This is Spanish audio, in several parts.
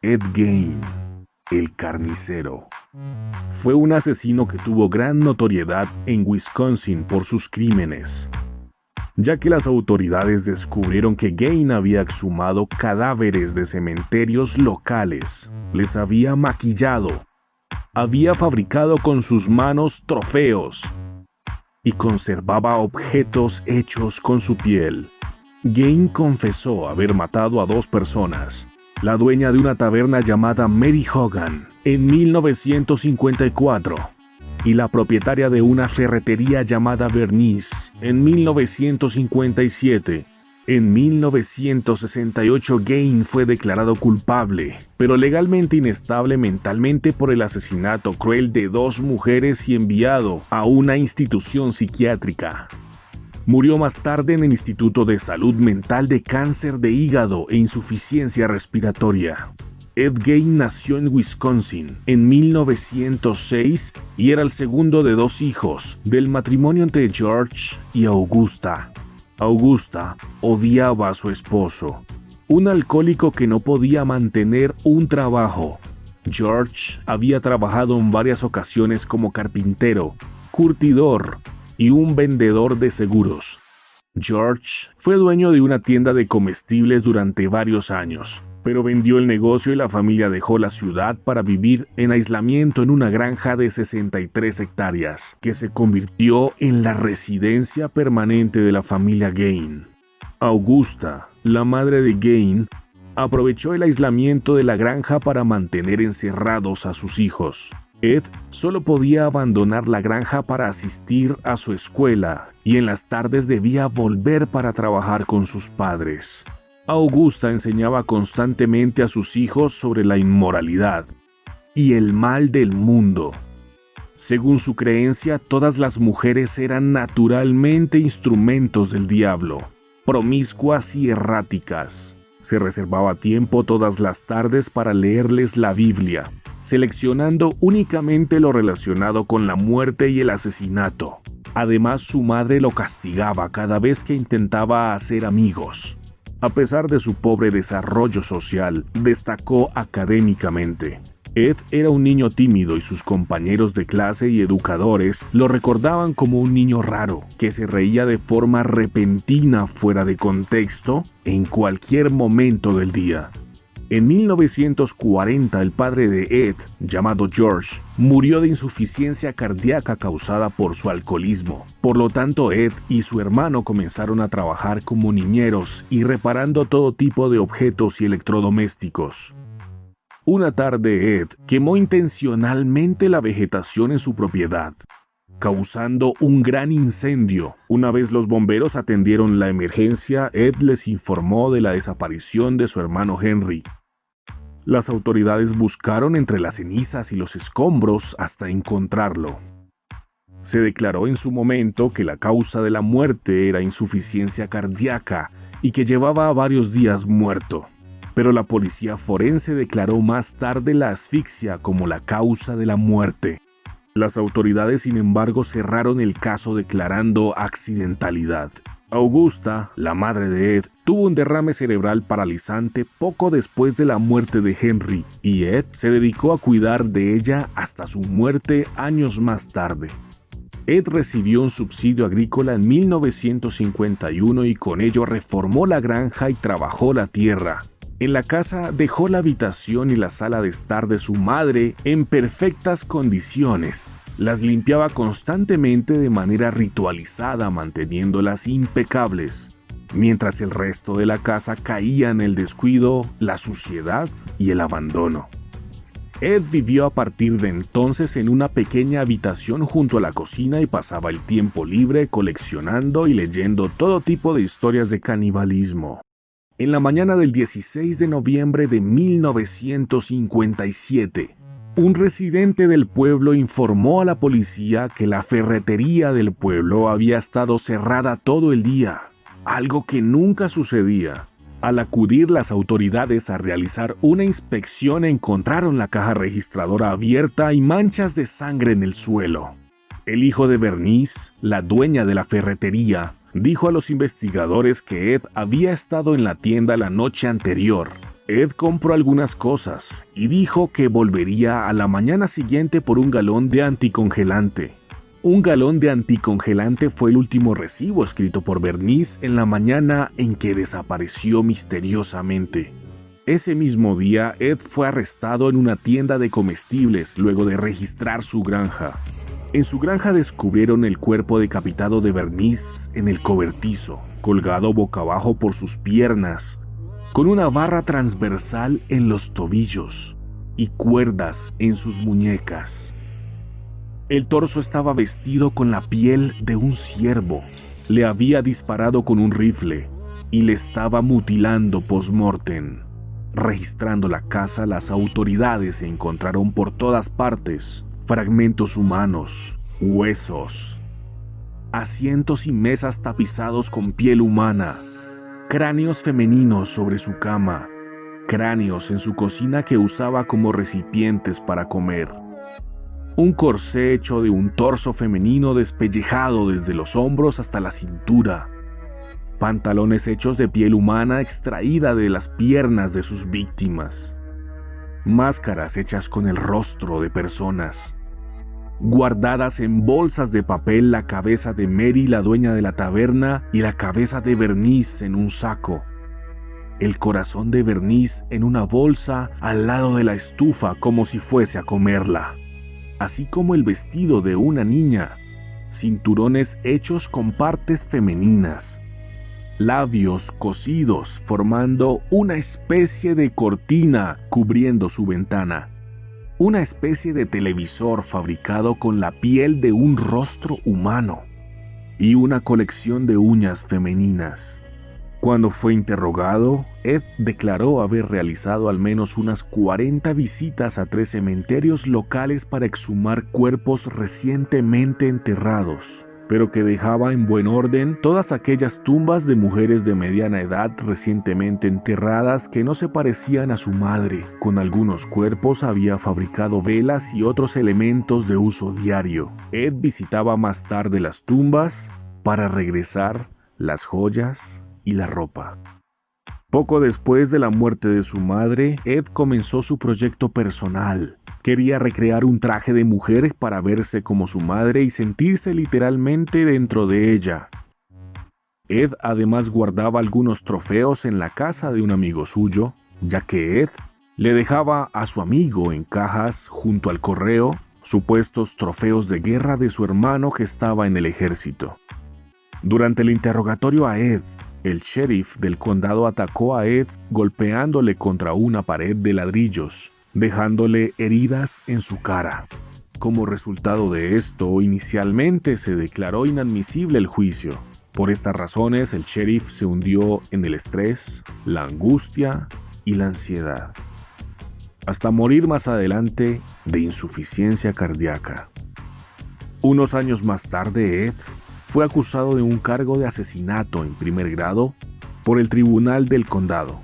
Ed Gein, el carnicero, fue un asesino que tuvo gran notoriedad en Wisconsin por sus crímenes, ya que las autoridades descubrieron que Gein había exhumado cadáveres de cementerios locales, les había maquillado, había fabricado con sus manos trofeos y conservaba objetos hechos con su piel. Gein confesó haber matado a 2 personas, la dueña de una taberna llamada Mary Hogan en 1954 y la propietaria de una ferretería llamada Bernice en 1957. En 1968 Gein fue declarado culpable, pero legalmente inestable mentalmente por el asesinato cruel de 2 mujeres y enviado a una institución psiquiátrica. Murió más tarde en el Instituto de Salud Mental de cáncer de hígado e insuficiencia respiratoria. Ed Gein nació en Wisconsin en 1906 y era el segundo de 2 hijos del matrimonio entre George y Augusta. Augusta odiaba a su esposo, un alcohólico que no podía mantener un trabajo. George había trabajado en varias ocasiones como carpintero, curtidor y un vendedor de seguros. George fue dueño de una tienda de comestibles durante varios años, pero vendió el negocio y la familia dejó la ciudad para vivir en aislamiento en una granja de 63 hectáreas, que se convirtió en la residencia permanente de la familia Gein. Augusta, la madre de Gein, aprovechó el aislamiento de la granja para mantener encerrados a sus hijos. Ed solo podía abandonar la granja para asistir a su escuela y en las tardes debía volver para trabajar con sus padres. Augusta enseñaba constantemente a sus hijos sobre la inmoralidad y el mal del mundo. Según su creencia, todas las mujeres eran naturalmente instrumentos del diablo, promiscuas y erráticas. Se reservaba tiempo todas las tardes para leerles la Biblia, seleccionando únicamente lo relacionado con la muerte y el asesinato. Además, su madre lo castigaba cada vez que intentaba hacer amigos. A pesar de su pobre desarrollo social, destacó académicamente. Ed era un niño tímido y sus compañeros de clase y educadores lo recordaban como un niño raro, que se reía de forma repentina fuera de contexto en cualquier momento del día. En 1940 el padre de Ed, llamado George, murió de insuficiencia cardíaca causada por su alcoholismo. Por lo tanto, Ed y su hermano comenzaron a trabajar como niñeros y reparando todo tipo de objetos y electrodomésticos. Una tarde Ed quemó intencionalmente la vegetación en su propiedad, causando un gran incendio. Una vez los bomberos atendieron la emergencia, Ed les informó de la desaparición de su hermano Henry. Las autoridades buscaron entre las cenizas y los escombros hasta encontrarlo. Se declaró en su momento que la causa de la muerte era insuficiencia cardíaca y que llevaba varios días muerto. Pero la policía forense declaró más tarde la asfixia como la causa de la muerte. Las autoridades, sin embargo, cerraron el caso declarando accidentalidad. Augusta, la madre de Ed, tuvo un derrame cerebral paralizante poco después de la muerte de Henry, y Ed se dedicó a cuidar de ella hasta su muerte años más tarde. Ed recibió un subsidio agrícola en 1951 y con ello reformó la granja y trabajó la tierra. En la casa dejó la habitación y la sala de estar de su madre en perfectas condiciones. Las limpiaba constantemente de manera ritualizada, manteniéndolas impecables, mientras el resto de la casa caía en el descuido, la suciedad y el abandono. Ed vivió a partir de entonces en una pequeña habitación junto a la cocina y pasaba el tiempo libre coleccionando y leyendo todo tipo de historias de canibalismo. En la mañana del 16 de noviembre de 1957, un residente del pueblo informó a la policía que la ferretería del pueblo había estado cerrada todo el día, algo que nunca sucedía. Al acudir las autoridades a realizar una inspección, encontraron la caja registradora abierta y manchas de sangre en el suelo. El hijo de Bernice, la dueña de la ferretería, dijo a los investigadores que Ed había estado en la tienda la noche anterior. Ed compró algunas cosas y dijo que volvería a la mañana siguiente por un galón de anticongelante. Un galón de anticongelante fue el último recibo escrito por Bernice en la mañana en que desapareció misteriosamente. Ese mismo día, Ed fue arrestado en una tienda de comestibles luego de registrar su granja. En su granja descubrieron el cuerpo decapitado de Bernice en el cobertizo, colgado boca abajo por sus piernas, con una barra transversal en los tobillos y cuerdas en sus muñecas. El torso estaba vestido con la piel de un ciervo. Le había disparado con un rifle y le estaba mutilando post-mortem. Registrando la casa, las autoridades encontraron por todas partes fragmentos humanos, huesos, asientos y mesas tapizados con piel humana, cráneos femeninos sobre su cama, cráneos en su cocina que usaba como recipientes para comer, un corsé hecho de un torso femenino despellejado desde los hombros hasta la cintura, pantalones hechos de piel humana extraída de las piernas de sus víctimas, máscaras hechas con el rostro de personas, guardadas en bolsas de papel la cabeza de Mary, la dueña de la taberna, y la cabeza de Bernice en un saco, el corazón de Bernice en una bolsa al lado de la estufa como si fuese a comerla, así como el vestido de una niña, cinturones hechos con partes femeninas, labios cosidos formando una especie de cortina cubriendo su ventana, una especie de televisor fabricado con la piel de un rostro humano y una colección de uñas femeninas. Cuando fue interrogado, Ed declaró haber realizado al menos unas 40 visitas a 3 cementerios locales para exhumar cuerpos recientemente enterrados, pero que dejaba en buen orden todas aquellas tumbas de mujeres de mediana edad recientemente enterradas que no se parecían a su madre. Con algunos cuerpos había fabricado velas y otros elementos de uso diario. Ed visitaba más tarde las tumbas para regresar las joyas y la ropa. Poco después de la muerte de su madre, Ed comenzó su proyecto personal. Quería recrear un traje de mujer para verse como su madre y sentirse literalmente dentro de ella. Ed además guardaba algunos trofeos en la casa de un amigo suyo, ya que Ed le dejaba a su amigo en cajas junto al correo supuestos trofeos de guerra de su hermano que estaba en el ejército. Durante el interrogatorio a Ed, el sheriff del condado atacó a Ed golpeándole contra una pared de ladrillos, dejándole heridas en su cara. Como resultado de esto, inicialmente se declaró inadmisible el juicio. Por estas razones, el sheriff se hundió en el estrés, la angustia y la ansiedad, hasta morir más adelante de insuficiencia cardíaca. Unos años más tarde, Ed fue acusado de un cargo de asesinato en primer grado por el tribunal del condado,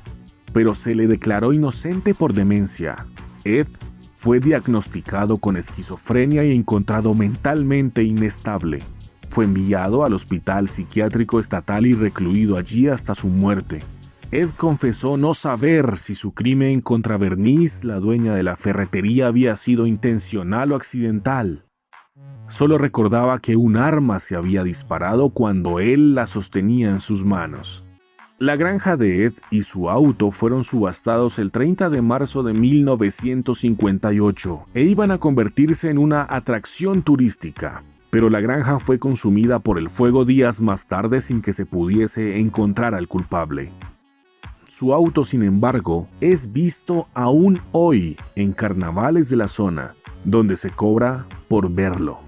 pero se le declaró inocente por demencia. Ed fue diagnosticado con esquizofrenia y encontrado mentalmente inestable. Fue enviado al hospital psiquiátrico estatal y recluido allí hasta su muerte. Ed confesó no saber si su crimen contra Bernice, la dueña de la ferretería, había sido intencional o accidental. Solo recordaba que un arma se había disparado cuando él la sostenía en sus manos. La granja de Ed y su auto fueron subastados el 30 de marzo de 1958 e iban a convertirse en una atracción turística, pero la granja fue consumida por el fuego días más tarde sin que se pudiese encontrar al culpable. Su auto, sin embargo, es visto aún hoy en carnavales de la zona, donde se cobra por verlo.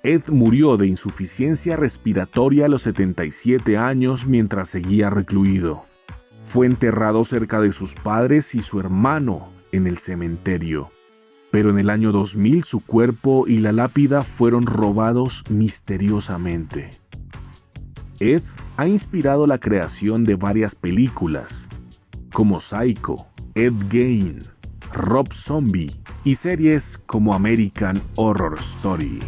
Ed murió de insuficiencia respiratoria a los 77 años mientras seguía recluido. Fue enterrado cerca de sus padres y su hermano en el cementerio, pero en el año 2000 su cuerpo y la lápida fueron robados misteriosamente. Ed ha inspirado la creación de varias películas, como Psycho, Ed Gein, Rob Zombie y series como American Horror Story.